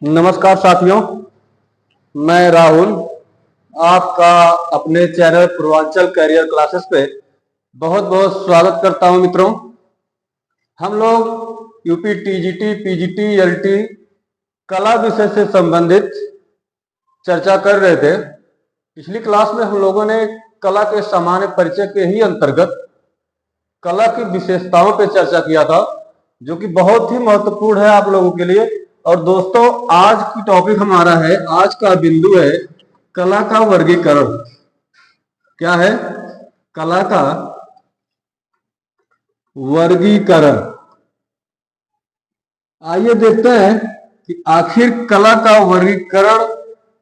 नमस्कार साथियों, मैं राहुल आपका अपने चैनल पूर्वांचल करियर क्लासेस पे बहुत बहुत स्वागत करता हूं। मित्रों, हम लोग यूपी टीजीटी, पीजीटी, एलटी कला विषय से संबंधित चर्चा कर रहे थे। पिछली क्लास में हम लोगों ने कला के सामान्य परिचय के ही अंतर्गत कला की विशेषताओं पे चर्चा किया था, जो कि बहुत ही महत्वपूर्ण है आप लोगों के लिए। और दोस्तों, आज की टॉपिक हमारा है, आज का बिंदु है कला का वर्गीकरण। क्या है? कला का वर्गीकरण। आइए देखते हैं कि आखिर कला का वर्गीकरण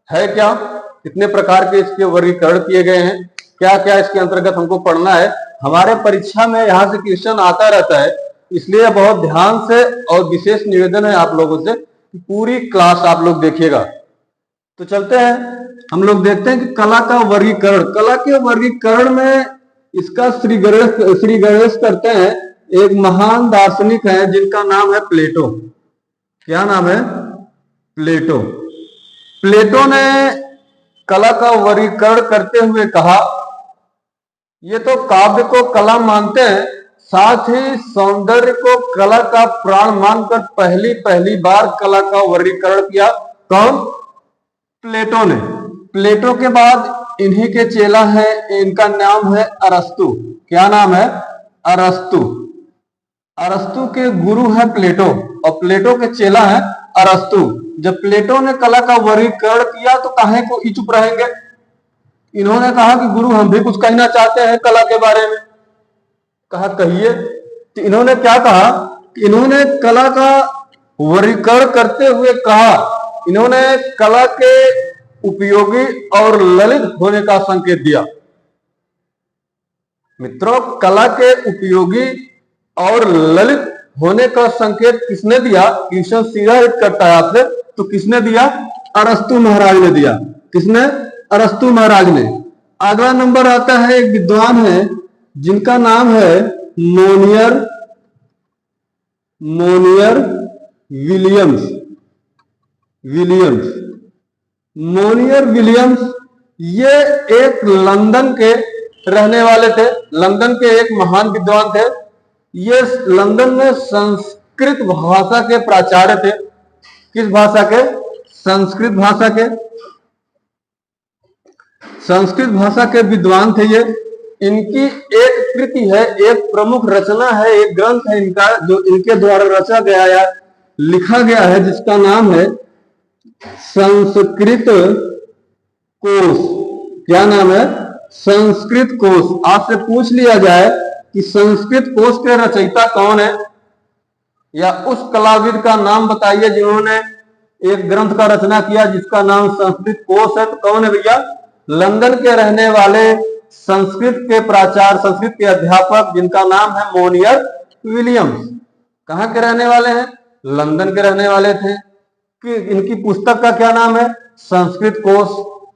है क्या, कितने प्रकार के इसके वर्गीकरण किए गए हैं, क्या क्या इसके अंतर्गत हमको पढ़ना है। हमारे परीक्षा में यहाँ से क्वेश्चन आता रहता है, इसलिए बहुत ध्यान से और विशेष निवेदन है आप लोगों से कि पूरी क्लास आप लोग देखिएगा। तो चलते हैं, हम लोग देखते हैं कि कला का वर्गीकरण। कला के वर्गीकरण में इसका श्री गणेश करते हैं। एक महान दार्शनिक है जिनका नाम है प्लेटो। क्या नाम है? प्लेटो। प्लेटो ने कला का वर्गीकरण करते हुए कहा, ये तो काव्य को कला मानते हैं, साथ ही सौंदर्य को कला का प्राण मानकर पहली बार कला का वर्गीकरण किया। कौन? प्लेटो ने। प्लेटो के बाद इन्हीं के चेला है, इनका नाम है अरस्तु। क्या नाम है? अरस्तु। अरस्तु के गुरु है प्लेटो और प्लेटो के चेला है अरस्तु। जब प्लेटो ने कला का वर्गीकरण किया तो काहे को चुप रहेंगे? इन्होंने कहा कि गुरु, हम भी कुछ कहना चाहते हैं कला के बारे में। कहा, कहिए। तो इन्होंने क्या कहा कि इन्होंने कला का वर्गीकरण करते हुए कहा, इन्होंने कला के उपयोगी और ललित होने का संकेत दिया। मित्रों, कला के उपयोगी और ललित होने का संकेत किसने दिया? क्वेश्चन सीधा हिट करता है आपसे, तो किसने दिया? अरस्तु महाराज ने दिया। किसने? अरस्तु महाराज ने। अगला नंबर आता है, एक विद्वान है जिनका नाम है मोनियर विलियम्स। मोनियर विलियम्स ये एक लंदन के रहने वाले थे। लंदन के एक महान विद्वान थे। ये लंदन में संस्कृत भाषा के प्राचार्य थे। किस भाषा के? संस्कृत भाषा के। संस्कृत भाषा के विद्वान थे ये। इनकी एक कृति है, एक प्रमुख रचना है, एक ग्रंथ है इनका, जो इनके द्वारा रचा गया या लिखा गया है, जिसका नाम है संस्कृत कोश। क्या नाम है? संस्कृत कोश। आपसे पूछ लिया जाए कि संस्कृत कोश के रचयिता कौन है, या उस कलाविद का नाम बताइए जिन्होंने एक ग्रंथ का रचना किया जिसका नाम संस्कृत कोश है, तो कौन है भैया? लंदन के रहने वाले संस्कृत के प्राचार्य, संस्कृत के अध्यापक, जिनका नाम है मोनियर विलियम्स। कहां के रहने वाले हैं? लंदन के रहने वाले थे। कि इनकी पुस्तक का क्या नाम है? संस्कृत कोश।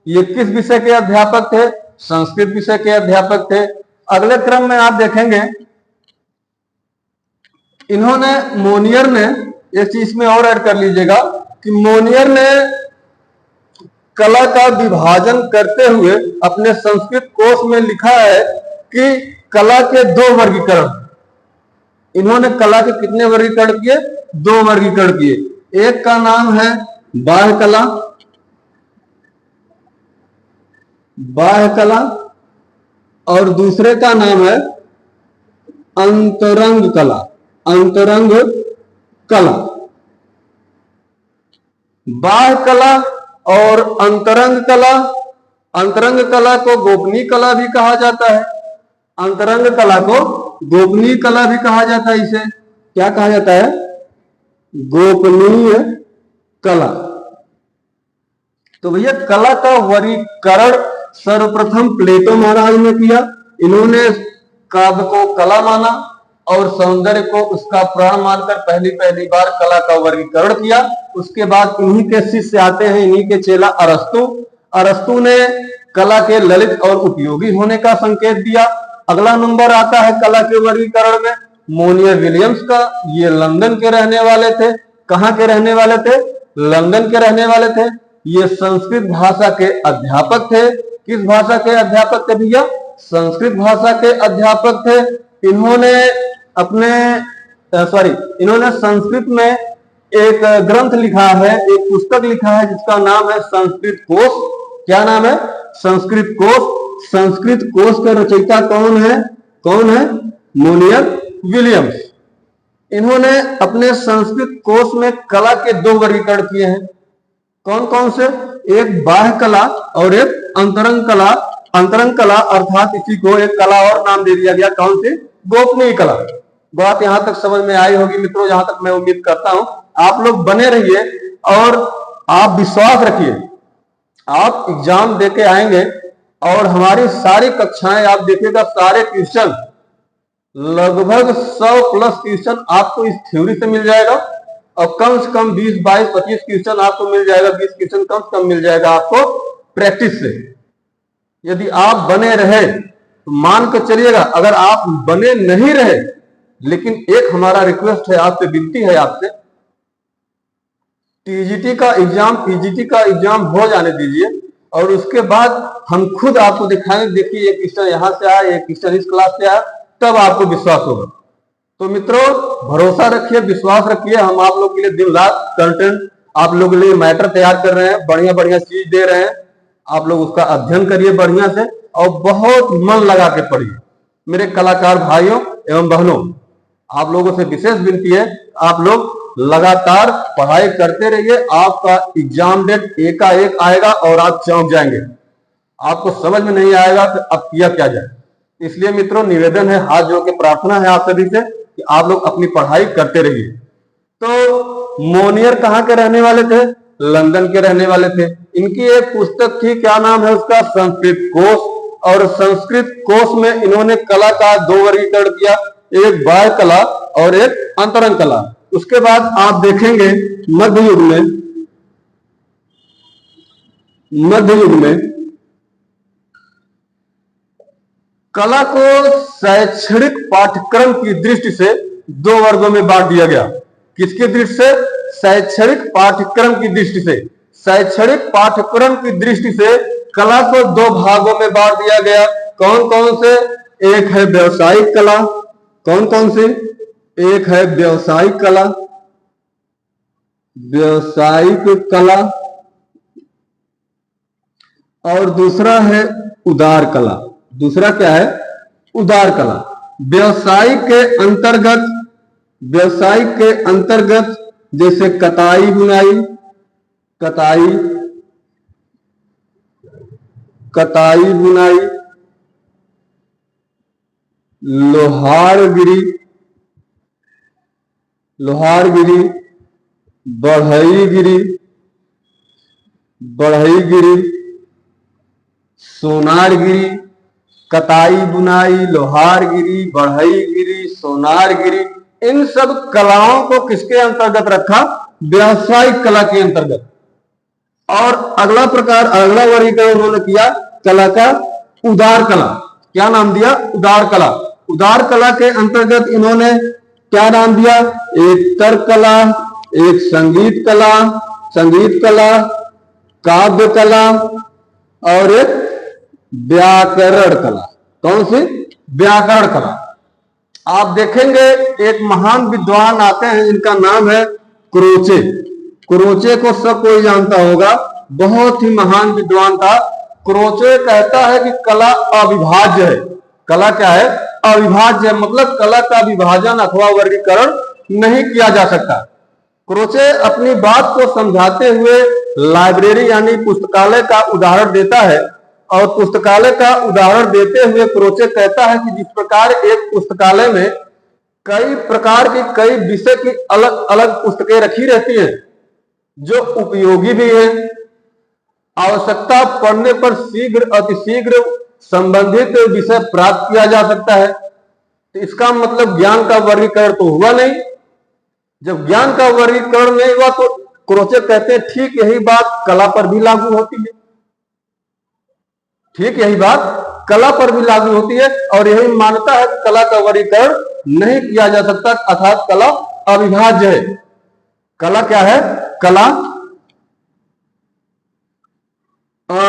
ये किस विषय के अध्यापक थे? संस्कृत विषय के अध्यापक थे। अगले क्रम में आप देखेंगे, इन्होंने, मोनियर ने, एक चीज में और ऐड कर लीजिएगा कि मोनियर ने कला का विभाजन करते हुए अपने संस्कृत कोश में लिखा है कि कला के दो वर्गीकरण। इन्होंने कला के कितने वर्गीकरण किए? दो वर्गीकरण किए। एक का नाम है बाह्य कला, और दूसरे का नाम है अंतरंग कला। बाह्य कला और अंतरंग कला। अंतरंग कला को गोपनीय कला भी कहा जाता है। अंतरंग कला को गोपनीय कला भी कहा जाता है। इसे क्या कहा जाता है? गोपनीय कला। तो भैया, कला का वर्गीकरण सर्वप्रथम प्लेटो महाराज ने किया। इन्होंने काव्य को कला माना और सौंदर्य को उसका प्राण मानकर पहली बार कला का वर्गीकरण किया। उसके बाद इन्हीं के शिष्य आते हैं, इन्हीं के चेला अरस्तु। अरस्तु ने कला के ललित और उपयोगी होने का संकेत दिया। अगला नंबर आता है कला के वर्गीकरण में मोनियर विलियम्स का। ये लंदन के रहने वाले थे। कहां के रहने वाले थे? लंदन के रहने वाले थे। ये संस्कृत भाषा के अध्यापक थे। किस भाषा के अध्यापक थे भैया? संस्कृत भाषा के अध्यापक थे। इन्होंने इन्होंने संस्कृत में एक ग्रंथ लिखा है, एक पुस्तक लिखा है जिसका नाम है संस्कृत कोश। क्या नाम है? संस्कृत कोश। संस्कृत कोश का रचयिता कौन है? Monier Williams. इन्होंने अपने संस्कृत कोश में कला के दो वर्गीकरण किए हैं। कौन कौन से? एक बाह्य कला और एक अंतरंग कला। अंतरंग कला अर्थात इसी को एक कला और नाम दे दिया गया। कौन सी? गोपनीय कला। बात यहां तक समझ में आई होगी मित्रों, जहां तक मैं उम्मीद करता हूं। आप लोग बने रहिए और आप विश्वास रखिए, आप एग्जाम देके आएंगे और हमारी सारी कक्षाएं आप देखिएगा, सारे क्वेश्चन लगभग 100+ क्वेश्चन आपको इस थ्योरी से मिल जाएगा और कम से कम 20, 22, 25 क्वेश्चन आपको मिल जाएगा। 20 क्वेश्चन कम से कम मिल जाएगा आपको प्रैक्टिस से। यदि आप बने रहे तो मान कर चलिएगा। अगर आप बने नहीं रहे, लेकिन एक हमारा रिक्वेस्ट है आपसे, विनती है आपसे, टीजीटी का एग्जाम, पीजीटी का एग्जाम हो जाने दीजिए और उसके बाद हम खुद आपको दिखाएंगे। देखिए ये क्वेश्चन यहां से आया, ये क्वेश्चन इस क्लास से आया, तब आपको विश्वास होगा। तो मित्रों भरोसा रखिए, विश्वास रखिए। हम आप लोग के लिए दिन रात कंटेंट, आप लोग के लिए मैटर तैयार कर रहे हैं, बढ़िया बढ़िया चीज दे रहे हैं। आप लोग उसका अध्ययन करिए बढ़िया से और बहुत मन लगा के पढ़िए। मेरे कलाकार भाइयों एवं बहनों, आप लोगों से विशेष विनती है, आप लोग लगातार पढ़ाई करते रहिए। आपका एग्जाम डेट एकाएक आएगा और आप चौंक जाएंगे। आपको समझ में नहीं आएगा कि अब किया क्या जाए। इसलिए मित्रों निवेदन है, हाथ जोड़ के प्रार्थना है आप सभी से कि आप लोग अपनी पढ़ाई करते रहिए। तो मोनियर कहाँ के रहने वाले थे? लंदन के रहने वाले थे। इनकी एक पुस्तक थी, क्या नाम है उसका? संस्कृत कोश। और संस्कृत कोश में इन्होंने कला का दो वर्गीकरण किया, एक बाह्य कला और एक अंतरंग कला। उसके बाद आप देखेंगे मध्य युग में कला को शैक्षणिक पाठ्यक्रम की दृष्टि से दो वर्गों में बांट दिया गया। किसकी दृष्टि से? शैक्षणिक पाठ्यक्रम की दृष्टि से। शैक्षणिक पाठ्यक्रम की दृष्टि से कला को दो भागों में बांट दिया गया। कौन कौन से? एक है व्यवसायिक कला। कौन कौन सी? एक है व्यवसायिक कला, और दूसरा है उदार कला। दूसरा क्या है? उदार कला। व्यवसायिक के अंतर्गत जैसे कताई बुनाई, लोहारगिरी, बढ़ईगिरी, सोनारगिरी। कताई बुनाई, लोहारगिरी, बढ़ईगिरी, सोनारगिरी, इन सब कलाओं को किसके अंतर्गत रखा? व्यावसायिक कला के अंतर्गत। और अगला वर्गीकरण उन्होंने किया कला का उदार कला। क्या नाम दिया? उदार कला। उदार कला के अंतर्गत इन्होंने क्या नाम दिया? एक तर्क कला, एक संगीत कला, काव्य कला और एक व्याकरण कला। कौन सी? व्याकरण कला। आप देखेंगे एक महान विद्वान आते हैं, इनका नाम है क्रोचे। क्रोचे को सब कोई जानता होगा, बहुत ही महान विद्वान था। क्रोचे कहता है कि कला अविभाज्य है। कला क्या है? अविभाज्य, मतलब कला का विभाजन अथवा वर्गीकरण नहीं किया जा सकता। क्रोचे अपनी बात को समझाते हुए लाइब्रेरी यानी पुस्तकालय का उदाहरण देता है और पुस्तकालय का उदाहरण देते हुए क्रोचे कहता है कि जिस प्रकार एक पुस्तकालय में कई प्रकार की, कई विषय की अलग अलग पुस्तकें रखी रहती हैं जो उपयोगी भी है, आवश्यकता पड़ने पर अतिशीघ्र संबंधित विषय प्राप्त किया जा सकता है। तो इसका मतलब ज्ञान का वर्गीकरण तो हुआ नहीं। जब ज्ञान का वर्गीकरण नहीं हुआ तो क्रोचे कहते हैं ठीक यही बात कला पर भी लागू होती है। ठीक यही बात कला पर भी लागू होती है और यही मानता है कला का वर्गीकरण नहीं किया जा सकता, अर्थात कला अविभाज्य है। कला क्या है? कला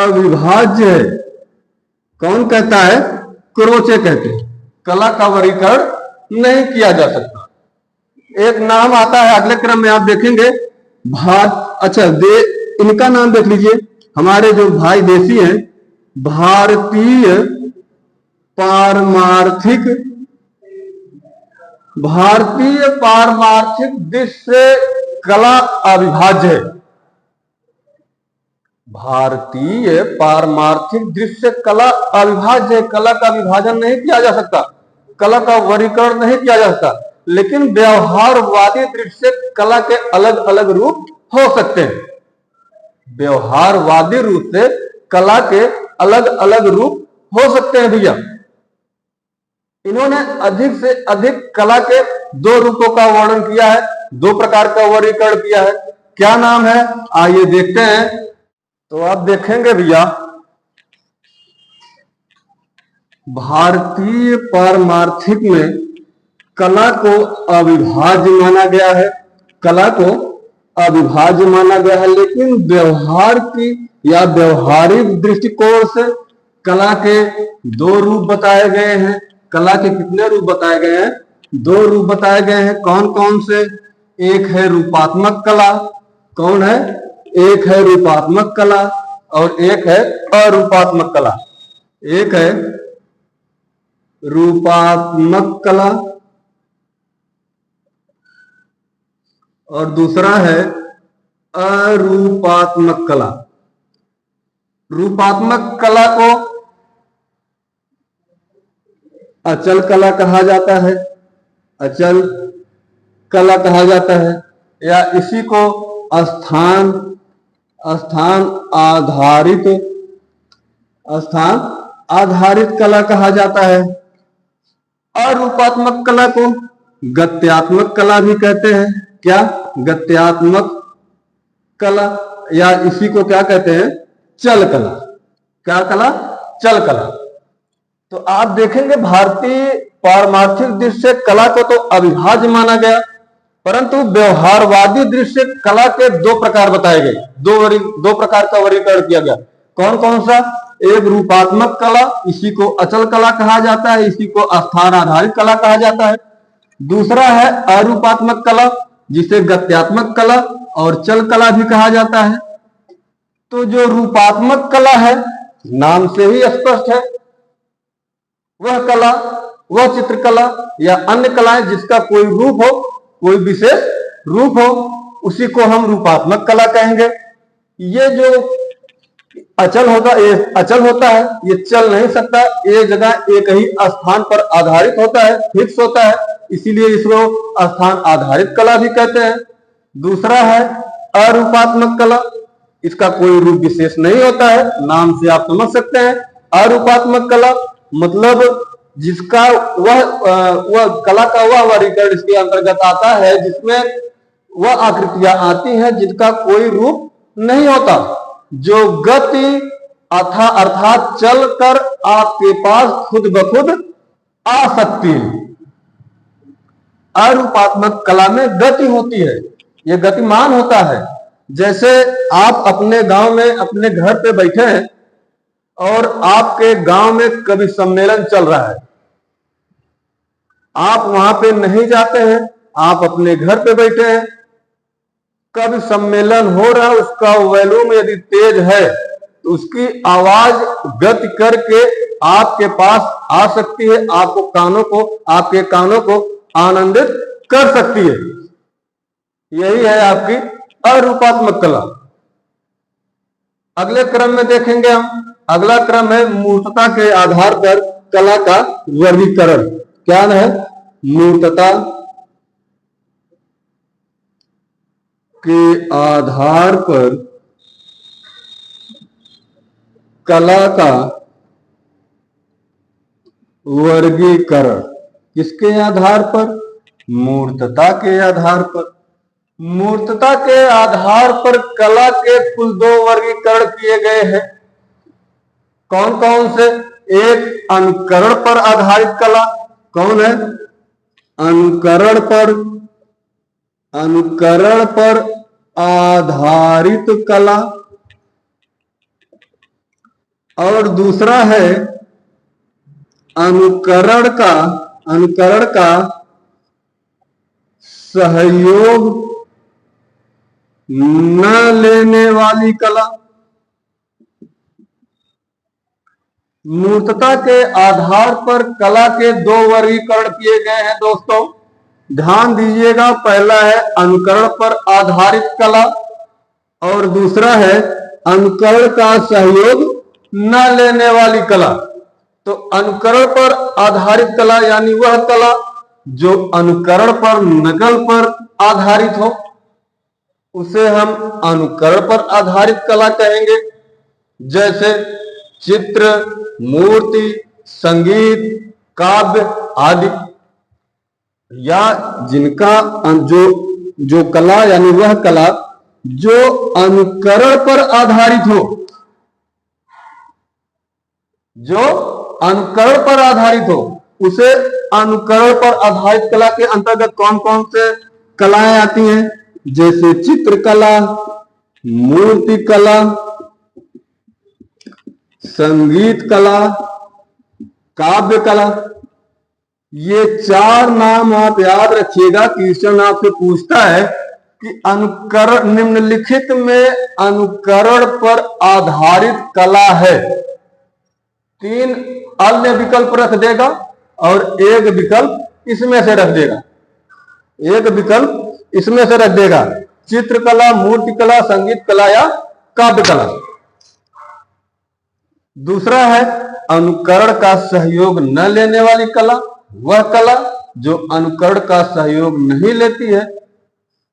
अविभाज्य है। कौन कहता है? क्रोचे कहते हैं। कला का वर्गीकरण नहीं किया जा सकता। एक नाम आता है अगले क्रम में, आप देखेंगे अच्छा इनका नाम देख लीजिए। हमारे जो भाई देसी हैं, भारतीय पारमार्थिक दृष्टि से कला अविभाज्य है। भारतीय पारमार्थिक दृष्टि से कला अविभाज्य है। कला का विभाजन नहीं किया जा सकता, कला का वर्गीकरण नहीं किया जा सकता, लेकिन व्यवहारवादी दृष्टि से कला के अलग अलग रूप हो सकते हैं। व्यवहारवादी रूप से कला के अलग अलग रूप हो सकते हैं भैया। इन्होंने अधिक से अधिक कला के दो रूपों का वर्णन किया है, दो प्रकार का वर्गीकरण किया है। क्या नाम है? आइए देखते हैं। तो आप देखेंगे भैया, भारतीय पारमार्थिक में कला को अविभाज्य माना गया है। कला को अविभाज्य माना गया है, लेकिन व्यवहार की या व्यवहारिक दृष्टिकोण से कला के दो रूप बताए गए हैं। कला के कितने रूप बताए गए हैं? दो रूप बताए गए हैं। कौन कौन से? एक है रूपात्मक कला। कौन है? एक है रूपात्मक कला और एक है अरूपात्मक कला। एक है रूपात्मक कला और दूसरा है अरूपात्मक कला। रूपात्मक कला को अचल कला कहा जाता है, अचल कला कहा जाता है, या इसी को स्थान आधारित कला कहा जाता है। अरूपात्मक कला को गत्यात्मक कला भी कहते हैं। क्या? गत्यात्मक कला, या इसी को क्या कहते हैं? चल कला। क्या कला? चल कला। तो आप देखेंगे भारतीय पारमार्थिक दृष्टि से कला को तो अविभाज्य माना गया, परंतु व्यवहारवादी दृष्टि से कला के दो प्रकार बताए गए, दो प्रकार का वर्गीकरण किया गया। कौन कौन सा? एक रूपात्मक कला, इसी को अचल कला कहा जाता है, इसी को स्थान आधारित कला कहा जाता है। दूसरा है अरूपात्मक कला, जिसे गत्यात्मक कला और चल कला भी कहा जाता है। तो जो रूपात्मक कला है, नाम से ही स्पष्ट है, वह कला, वह चित्रकला या अन्य कलाएं जिसका कोई रूप हो, कोई विशेष रूप हो, उसी को हम रूपात्मक कला कहेंगे। ये जो अचल होता है, ये चल नहीं सकता, एक जगह एक ही स्थान पर आधारित होता है, फिक्स होता है, इसीलिए इसको स्थान आधारित कला भी कहते हैं। दूसरा है अरूपात्मक कला, इसका कोई रूप विशेष नहीं होता है, नाम से आप समझ सकते हैं। अरूपात्मक कला मतलब जिसका वह कला का वह वर्गीकरण इसके अंतर्गत आता है जिसमें वह आकृतियां आती हैं जिनका कोई रूप नहीं होता, जो गति अर्थात चल कर आपके पास खुद ब खुद आ सकती है। अरूपात्मक कला में गति होती है, यह गतिमान होता है। जैसे आप अपने गांव में अपने घर पे बैठे हैं और आपके गांव में कभी सम्मेलन चल रहा है, आप वहां पे नहीं जाते हैं, आप अपने घर पे बैठे हैं, कभी सम्मेलन हो रहा है, उसका वॉल्यूम यदि तेज है तो उसकी आवाज गति करके आपके पास आ सकती है, आपके कानों को आनंदित कर सकती है। यही है आपकी अरूपात्मक कला। अगले क्रम में देखेंगे हम, अगला क्रम है मूर्तता के आधार पर कला का वर्गीकरण। क्या है? मूर्तता के आधार पर कला का वर्गीकरण। किसके आधार पर? मूर्तता के आधार पर। मूर्तता के आधार पर कला के कुल दो वर्गीकरण किए गए हैं। कौन कौन से? एक अनुकरण पर आधारित कला। कौन है? अनुकरण पर आधारित कला। और दूसरा है अनुकरण का सहयोग न लेने वाली कला। मूर्तता के आधार पर कला के दो वर्गीकरण किए गए हैं दोस्तों, ध्यान दीजिएगा। पहला है अनुकरण पर आधारित कला और दूसरा है अनुकरण का सहयोग न लेने वाली कला। तो अनुकरण पर आधारित कला यानी वह कला जो अनुकरण पर, नकल पर आधारित हो, उसे हम अनुकरण पर आधारित कला कहेंगे। जैसे चित्र, मूर्ति, संगीत, काव्य आदि, या जिनका जो कला यानी वह कला जो अनुकरण पर आधारित हो, जो अनुकरण पर आधारित हो, उसे अनुकरण पर आधारित कला के अंतर्गत कौन कौन से कलाएं आती हैं? जैसे चित्रकला, मूर्ति कला, संगीत कला, काव्य कला। ये चार नाम आप याद रखिएगा। क्वेश्चन आपसे पूछता है कि अनुकरण, निम्नलिखित में अनुकरण पर आधारित कला है, 3 अन्य विकल्प रख देगा और एक विकल्प इसमें से रख देगा, एक विकल्प इसमें से रख देगा। चित्रकला, मूर्ति कला, संगीत कला या काव्य कला। दूसरा है अनुकरण का सहयोग न लेने वाली कला, वह कला जो अनुकरण का सहयोग नहीं लेती है।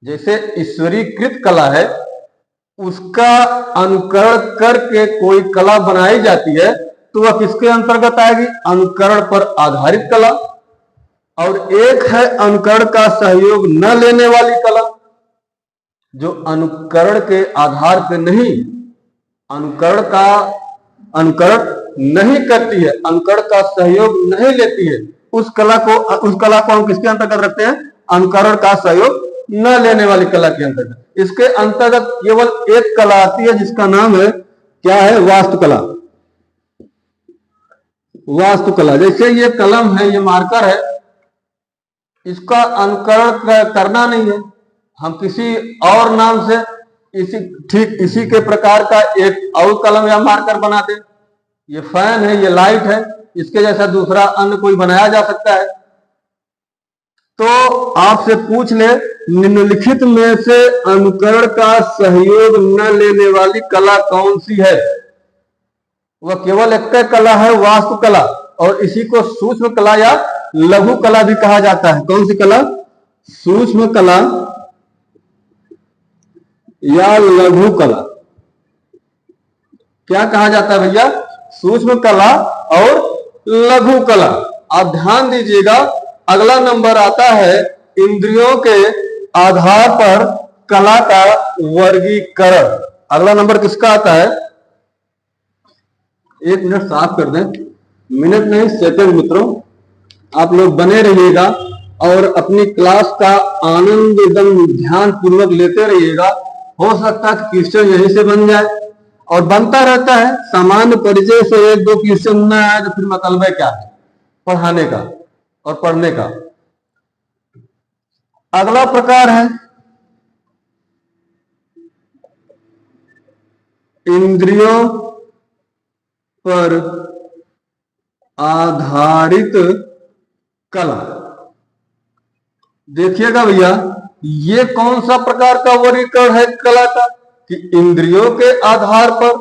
जैसे ईश्वरीकृत कला है, उसका अनुकरण करके कोई कला बनाई जाती है तो वह किसके अंतर्गत आएगी? अनुकरण पर आधारित कला। और एक है अनुकरण का सहयोग न लेने वाली कला, जो अनुकरण के आधार पर नहीं, अनुकरण नहीं करती है, अनुकरण का सहयोग नहीं लेती है, उस कला को हम किसके अंतर्गत रखते हैं? अनुकरण का सहयोग न लेने वाली कला के अंतर्गत। इसके अंतर्गत केवल एक कला आती है जिसका नाम है, क्या है? वास्तुकला। वास्तुकला, जैसे ये कलम है, ये मार्कर है, इसका अनुकरण करना नहीं है, हम किसी और नाम से ठीक इसी के प्रकार का एक और कलम या मार्कर बना दें। ये फैन है, ये लाइट है, इसके जैसा दूसरा अन्य कोई बनाया जा सकता है। तो आपसे पूछ ले, निम्नलिखित में से अनुकरण का सहयोग न लेने वाली कला कौन सी है? वह केवल एक कला है, वास्तुकला, और इसी को सूक्ष्म कला या लघु कला भी कहा जाता है। कौन सी कला? सूक्ष्म कला या लघु कला। क्या कहा जाता है भैया? सूक्ष्म कला और लघु कला। आप ध्यान दीजिएगा, अगला नंबर आता है इंद्रियों के आधार पर कला का वर्गीकरण। अगला नंबर किसका आता है? 1 मिनट साफ कर दें, मिनट नहीं सेकंड मित्रों। आप लोग बने रहिएगा और अपनी क्लास का आनंद एकदम ध्यान पूर्वक लेते रहिएगा। हो सकता है क्वेश्चन यहीं से बन जाए, और बनता रहता है। सामान्य परिचय से 1-2 क्वेश्चन न आए तो फिर मतलब है क्या है पढ़ाने का और पढ़ने का। अगला प्रकार है इंद्रियों पर आधारित कला। देखिएगा भैया, ये कौन सा प्रकार का वर्गीकरण है कला का? कि इंद्रियों के आधार पर,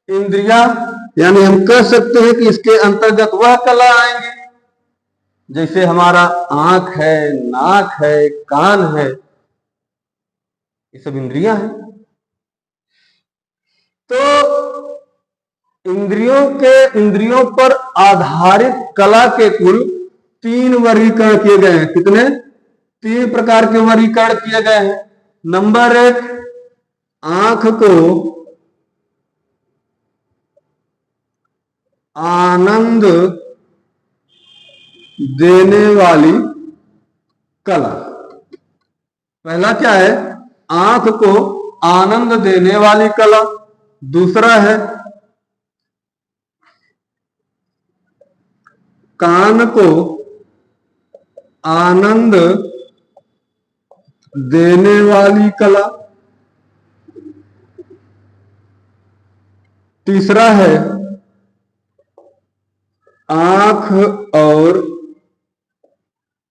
इंद्रियां यानी हम कह सकते हैं कि इसके अंतर्गत वह कला आएंगे जैसे हमारा आंख है, नाक है, कान है, ये सब इंद्रियां हैं। तो इंद्रियों पर आधारित कला के कुल 3 वर्गीकरण किए गए हैं। कितने? 3 प्रकार के वर्गीकरण किए गए हैं। नंबर 1, आंख को आनंद देने वाली कला। पहला क्या है? आंख को आनंद देने वाली कला। दूसरा है कान को आनंद देने वाली कला। तीसरा है आंख और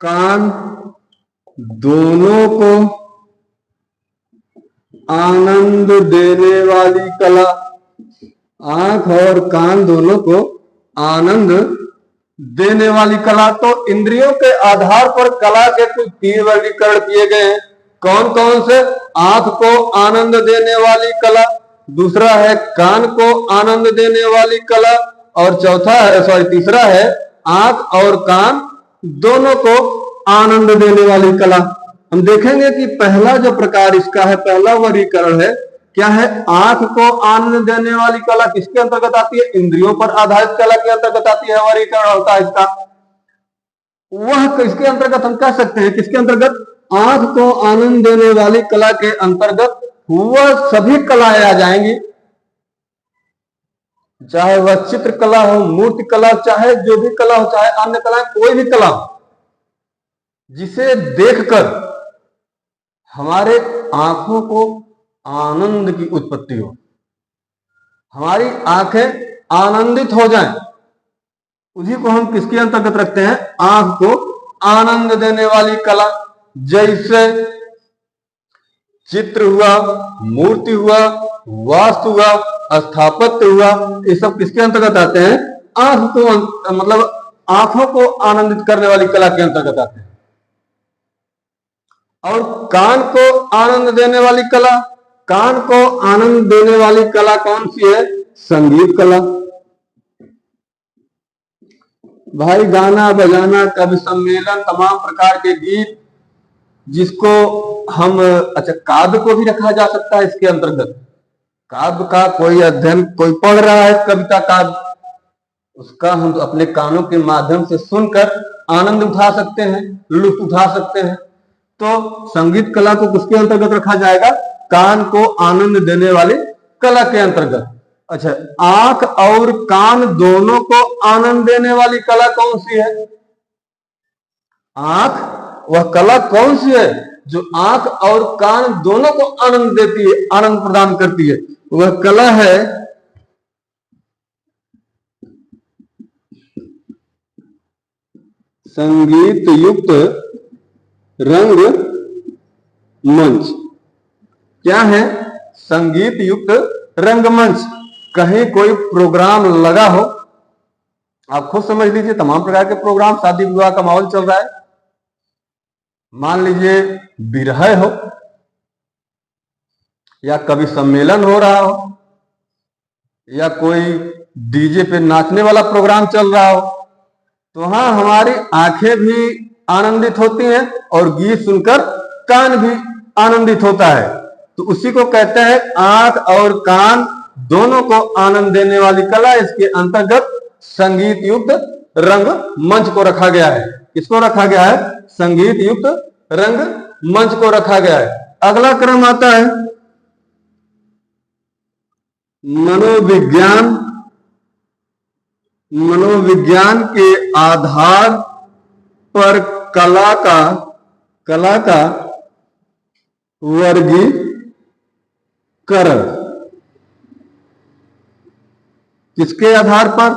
कान दोनों को आनंद देने वाली कला। आंख और कान दोनों को आनंद देने वाली कला। तो इंद्रियों के आधार पर कला के कुछ 3 वर्गीकरण किए गए हैं। कौन कौन से? आंख को आनंद देने वाली कला, दूसरा है कान को आनंद देने वाली कला, और तीसरा है आंख और कान दोनों को आनंद देने वाली कला। हम देखेंगे कि पहला जो प्रकार इसका है, पहला वर्गीकरण है, क्या है? आंख को आनंद देने वाली कला किसके अंतर्गत आती है? इंद्रियों पर आधारित कला के अंतर्गत आती है। वर्गीकरण होता है इसका, वह किसके अंतर्गत हम कह सकते हैं? किसके अंतर्गत? आंख को आनंद देने वाली कला के अंतर्गत वह सभी कलाएं आ जाएंगी, चाहे वह चित्र कला हो, मूर्ति कला, चाहे जो भी कला हो, चाहे अन्य कला, कोई भी कला जिसे देखकर हमारे आंखों को आनंद की उत्पत्ति हो, हमारी आंखें आनंदित हो जाएं, उसी को हम किसके अंतर्गत रखते हैं? आंख को आनंद देने वाली कला। जैसे चित्र हुआ, मूर्ति हुआ, वास्तु हुआ, स्थापत्य हुआ, ये सब किसके अंतर्गत आते हैं? आंख को, मतलब आंखों को आनंदित करने वाली कला के अंतर्गत आते हैं। और कान को आनंद देने वाली कला, कान को आनंद देने वाली कला कौन सी है? संगीत कला। भाई गाना बजाना, कवि सम्मेलन, तमाम प्रकार के गीत, जिसको हम, अच्छा, काव्य को भी रखा जा सकता है इसके अंतर्गत। काव्य का कोई अध्ययन, कोई पढ़ रहा है कविता काव्य, उसका हम अपने कानों के माध्यम से सुनकर आनंद उठा सकते हैं, लुत्फ उठा सकते हैं। तो संगीत कला को किसके अंतर्गत रखा जाएगा? कान को आनंद देने वाली कला के अंतर्गत। अच्छा, आंख और कान दोनों को आनंद देने वाली कला कौन सी है? आंख, वह कला कौन सी है जो आंख और कान दोनों को आनंद देती है, आनंद प्रदान करती है? वह कला है संगीत युक्त रंग मंच। क्या है? संगीत युक्त रंगमंच। कहीं कोई प्रोग्राम लगा हो, आप खुद समझ लीजिए, तमाम प्रकार के प्रोग्राम, शादी विवाह का माहौल चल रहा है, मान लीजिए बिरहे हो, या कवि सम्मेलन हो रहा हो, या कोई डीजे पे नाचने वाला प्रोग्राम चल रहा हो, तो वहां हमारी आंखें भी आनंदित होती हैं और गीत सुनकर कान भी आनंदित होता है। तो उसी को कहते हैं आंख और कान दोनों को आनंद देने वाली कला। इसके अंतर्गत संगीत युक्त रंग मंच को रखा गया है। किसको रखा गया है? संगीत युक्त रंग मंच को रखा गया है। अगला क्रम आता है मनोविज्ञान। मनोविज्ञान के आधार पर कला का वर्गीकरण। किसके आधार पर?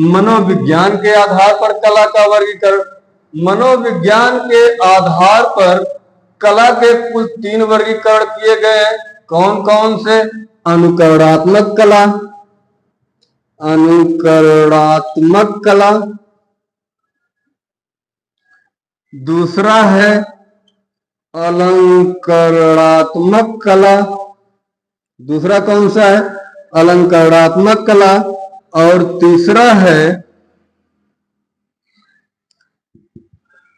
मनोविज्ञान के आधार पर कला का वर्गीकरण। मनोविज्ञान के आधार पर कला के कुल 3 वर्गीकरण किए गए हैं। कौन कौन से? अनुकरणात्मक कला, अनुकरणात्मक कला, दूसरा है अलंकरणात्मक कला। दूसरा कौन सा है? अलंकरणात्मक कला। और तीसरा है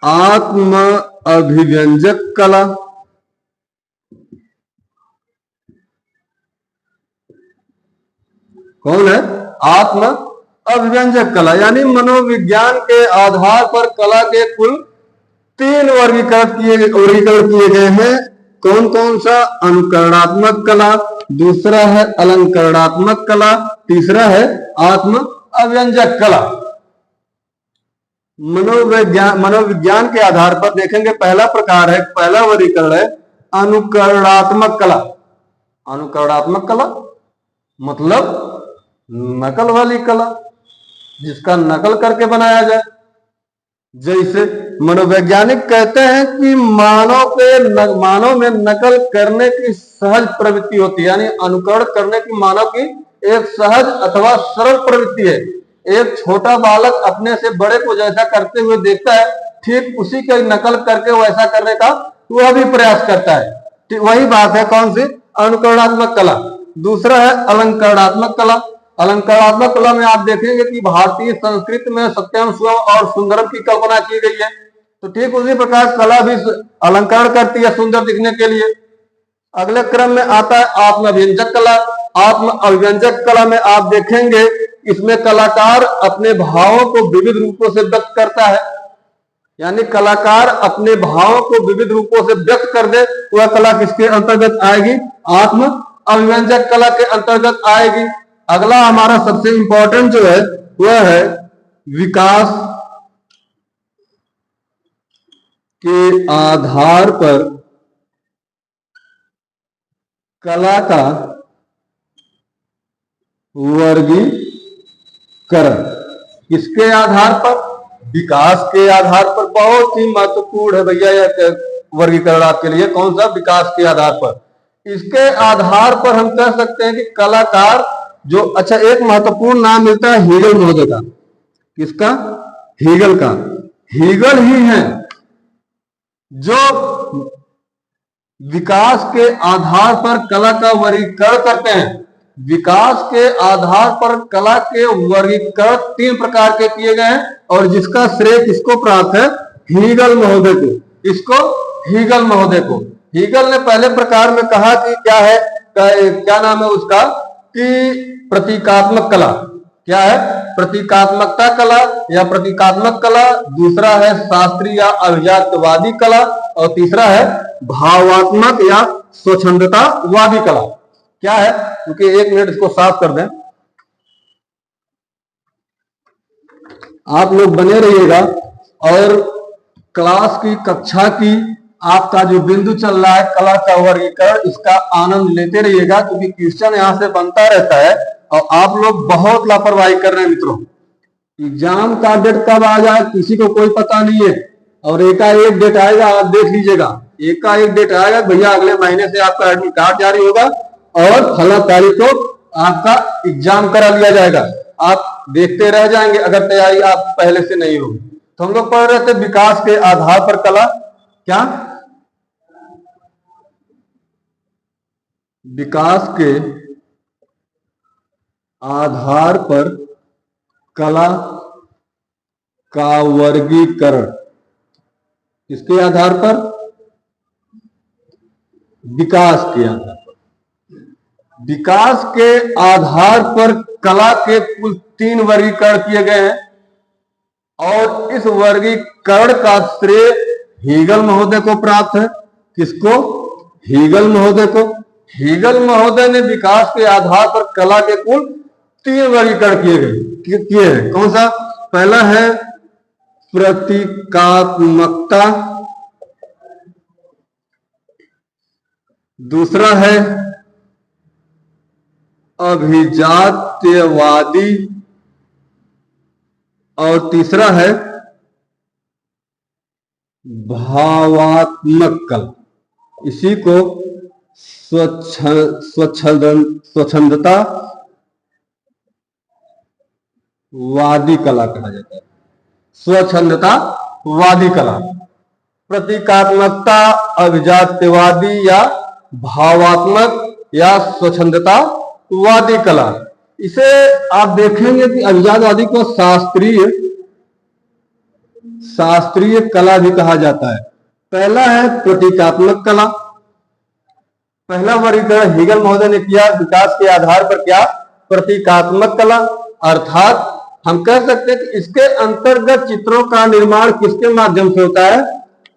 आत्म अभिव्यंजक कला। कौन है? आत्म अभिव्यंजक कला। यानी मनोविज्ञान के आधार पर कला के कुल 3 वर्गीकरण किए गए हैं। कौन कौन सा? अनुकरणात्मक कला, दूसरा है अलंकरणात्मक कला, तीसरा है आत्म अभिव्यंजक कला। मनोविज्ञान के आधार पर देखेंगे। पहला प्रकार है, पहला वर्गीकरण है अनुकरणात्मक कला। अनुकरणात्मक कला मतलब नकल वाली कला, जिसका नकल करके बनाया जाए। जैसे मनोवैज्ञानिक कहते हैं कि मानव में नकल करने की सहज प्रवृत्ति होती है, यानी अनुकरण करने की मानव की एक सहज अथवा सरल प्रवृत्ति है। एक छोटा बालक अपने से बड़े को जैसा करते हुए देखता है, ठीक उसी की नकल करके वैसा करने का वह भी प्रयास करता है। वही बात है कौन सी? अनुकरणात्मक कला। दूसरा है अलंकरणात्मक कला। अलंकरणात्मक कला में आप देखेंगे कि भारतीय संस्कृति में सत्यम शिवम और सुंदरम की कल्पना की गई है, तो ठीक उसी प्रकार कला भी अलंकरण करती है सुंदर दिखने के लिए। अगले क्रम में आता है आत्माभिव्यंजक कला। आत्म अभिव्यंजक कला में आप देखेंगे इसमें कलाकार अपने भावों को विविध रूपों से व्यक्त करता है, यानी कलाकार अपने भावों को विविध रूपों से व्यक्त कर दे, वह कला किसके अंतर्गत आएगी? आत्म अभिव्यंजक कला के अंतर्गत आएगी। अगला हमारा सबसे इंपॉर्टेंट जो है वह है विकास के आधार पर कला का वर्गीकरण। किसके आधार पर? विकास के आधार पर। बहुत ही महत्वपूर्ण है भैया यह वर्गीकरण आपके लिए। कौन सा? विकास के आधार पर। इसके आधार पर हम कह सकते हैं कि कलाकार जो, अच्छा एक महत्वपूर्ण नाम मिलता है हीगल महोदय का। किसका? हीगल का। हीगल ही है जो विकास के आधार पर कला का वर्गीकरण करते हैं। विकास के आधार पर कला के वर्गीकरण 3 प्रकार के किए गए हैं और जिसका श्रेय किसको प्राप्त है? हीगल महोदय को। इसको हीगल महोदय को। हीगल ने पहले प्रकार में कहा कि क्या है, क्या नाम है उसका, कि प्रतीकात्मक कला। क्या है? प्रतीकात्मकता कला या प्रतीकात्मक कला। दूसरा है शास्त्रीय या अभिजातवादी कला और तीसरा है भावात्मक या स्वच्छंदतावादी कला। क्या है? क्योंकि 1 मिनट इसको साफ कर दें। आप लोग बने रहिएगा और क्लास की, कक्षा की आपका जो बिंदु चल रहा है कला का वर्गीकरण, इसका आनंद लेते रहिएगा, क्योंकि क्वेश्चन यहां से बनता रहता है और आप लोग बहुत लापरवाही कर रहे हैं मित्रों। एग्जाम का डेट कब आ जाए किसी को कोई पता नहीं है, और एकाएक डेट आएगा, आप देख लीजिएगा। एकाएक डेट आएगा भैया, अगले महीने से आपका एडमिट कार्ड जारी होगा और फला तारीख को आपका एग्जाम करा लिया जाएगा। आप देखते रह जाएंगे अगर तैयारी आप पहले से नहीं होगी। तो हम लोग पढ़ रहे थे विकास के आधार पर कला। क्या? विकास के आधार पर कला का वर्गीकरण। किसके आधार पर? विकास के आधार पर। विकास के आधार पर कला के कुल 3 वर्गीकरण किए गए हैं और इस वर्गीकरण का श्रेय हीगल महोदय को प्राप्त है। किसको? हीगल महोदय को। हीगल महोदय ने विकास के आधार पर कला के कुल 3 वर्गीकरण किए हैं। कौन सा? पहला है प्रतीकात्मकता, दूसरा है अभिजात्यवादी और तीसरा है भावात्मक कला। इसी को स्वच्छंदता वादी कला कहा जाता है। स्वच्छंदतावादी कला, प्रतीकात्मकता, अभिजात्यवादी या भावात्मक या स्वच्छंदतावादी कला। इसे आप देखेंगे कि अभिजातवादी को शास्त्रीय कला भी कहा जाता है। पहला है प्रतीकात्मक कला। पहला वर्गीकरण हीगल महोदय ने किया विकास के आधार पर। क्या? प्रतीकात्मक कला। अर्थात हम कह सकते हैं कि इसके अंतर्गत चित्रों का निर्माण किसके माध्यम से होता है?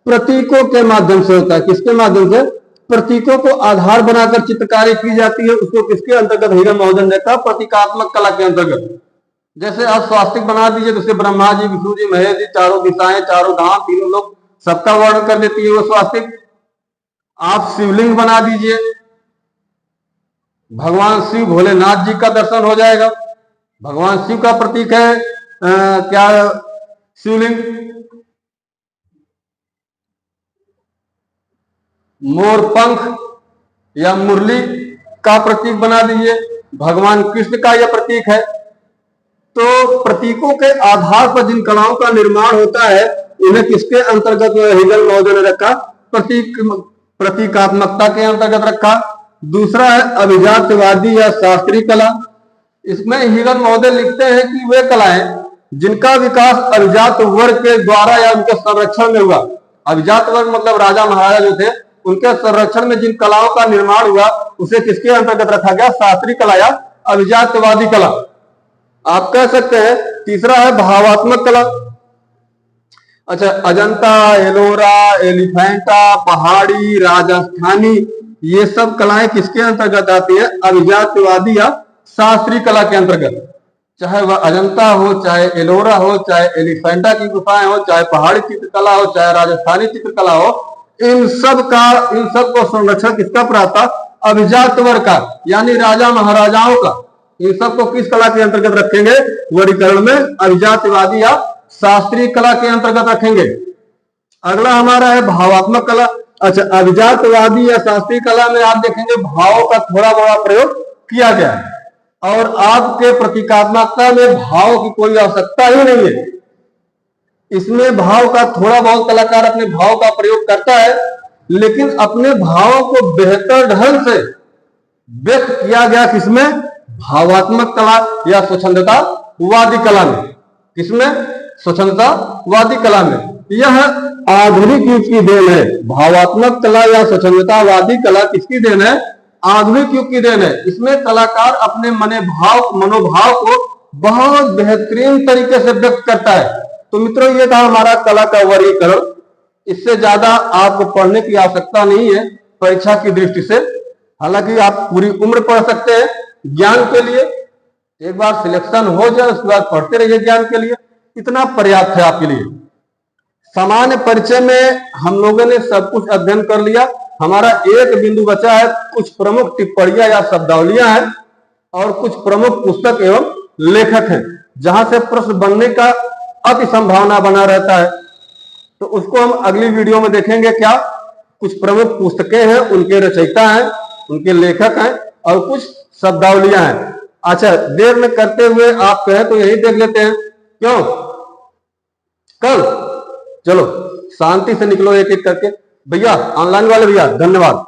प्रतीकों के माध्यम से होता है। किसके माध्यम से? प्रतीकों को आधार बनाकर चित्रकारी की जाती है। उसको किसके अंतर्गत हीगल महोदय ने कहा? प्रतीकात्मक कला के अंतर्गत। जैसे आप स्वास्तिक बना दीजिए, जैसे ब्रह्मा जी, विष्णु जी, महेश जी, चारों दिशाएं, चारों धाम, तीनों लोग, सबका वर्णन कर देती है वो स्वास्तिक। आप शिवलिंग बना दीजिए, भगवान शिव भोलेनाथ जी का दर्शन हो जाएगा। भगवान शिव का प्रतीक है क्या शिवलिंग। मोर पंख या मुरली का प्रतीक बना दीजिए, भगवान कृष्ण का यह प्रतीक है। तो प्रतीकों के आधार पर जिन कलाओं का निर्माण होता है उन्हें किसके अंतर्गत हिगल महोदय ने रखा? प्रतीकात्मकता के अंतर्गत रखा। दूसरा है अभिजातवादी या शास्त्रीय कला। इसमें हिगल महोदय लिखते हैं कि वे कलाएं जिनका विकास अभिजात वर्ग के द्वारा या उनके संरक्षण में हुआ। अभिजात वर्ग मतलब राजा महाराजा जो थे, उनके संरक्षण में जिन कलाओं का निर्माण हुआ उसे किसके अंतर्गत रखा गया? शास्त्रीय कला या अभिजातवादी कला आप कह सकते हैं। तीसरा है भावात्मक कला। अच्छा, अजंता, एलोरा, एलिफेंटा, पहाड़ी, राजस्थानी, ये सब कलाएं किसके अंतर्गत आती है? अभिजातवादी या शास्त्रीय कला के अंतर्गत। चाहे वह अजंता हो, चाहे एलोरा हो, चाहे एलिफेंटा की गुफाएं हो, चाहे पहाड़ी चित्रकला हो, चाहे राजस्थानी चित्रकला हो, इन सब को संरक्षण किसका प्राप्त था? अभिजात वर्ग का, यानी राजा महाराजाओं का। इन सबको किस कला के अंतर्गत रखेंगे? वर्गीकरण में अभिजातवादी या शास्त्रीय कला के अंतर्गत रखेंगे। अगला हमारा है भावात्मक कला। अच्छा, अभिजातवादी या शास्त्रीय कला में आप देखेंगे भावों का थोड़ा बड़ा प्रयोग किया गया है और आपके प्रतीकात्मकता में भाव की कोई आवश्यकता ही नहीं है। इसमें भाव का थोड़ा बहुत कलाकार अपने भाव का प्रयोग करता है, लेकिन अपने भावों को बेहतर ढंग से व्यक्त किया गया किसमें? भावात्मक कला या स्वच्छंदतावादी कला में। किसमें? स्वच्छंदतावादी कला में। यह आधुनिक युग की देन है। भावात्मक कला या स्वच्छंदतावादी कला किसकी देन है? आधुनिक युग की देन है। इसमें कलाकार अपने मनोभाव को बहुत बेहतरीन तरीके से व्यक्त करता है। तो मित्रों, ये था हमारा कला का वर्गीकरण। इससे ज्यादा आपको पढ़ने की आवश्यकता नहीं है परीक्षा की दृष्टि से। हालांकि आप पूरी उम्र पढ़ सकते हैं ज्ञान के लिए। एक बार सिलेक्शन हो जाए उसके बाद पढ़ते रहिए ज्ञान के लिए, इतना पर्याप्त है आपके लिए। सामान्य परिचय में हम लोगों ने सब कुछ अध्ययन कर लिया। हमारा एक बिंदु बचा है, कुछ प्रमुख टिप्पणियां या शब्दावलियां हैं और कुछ प्रमुख पुस्तक एवं लेखक हैं जहां से प्रश्न बनने का अति संभावना बना रहता है। तो उसको हम अगली वीडियो में देखेंगे। क्या कुछ प्रमुख पुस्तकें हैं, उनके रचयिता हैं, उनके लेखक हैं और कुछ शब्दावलियां हैं। अच्छा, देर में करते हुए आप कहें तो यही देख लेते हैं। क्यों? कल चलो शांति से निकलो एक एक करके। भैया ऑनलाइन वाले भैया धन्यवाद।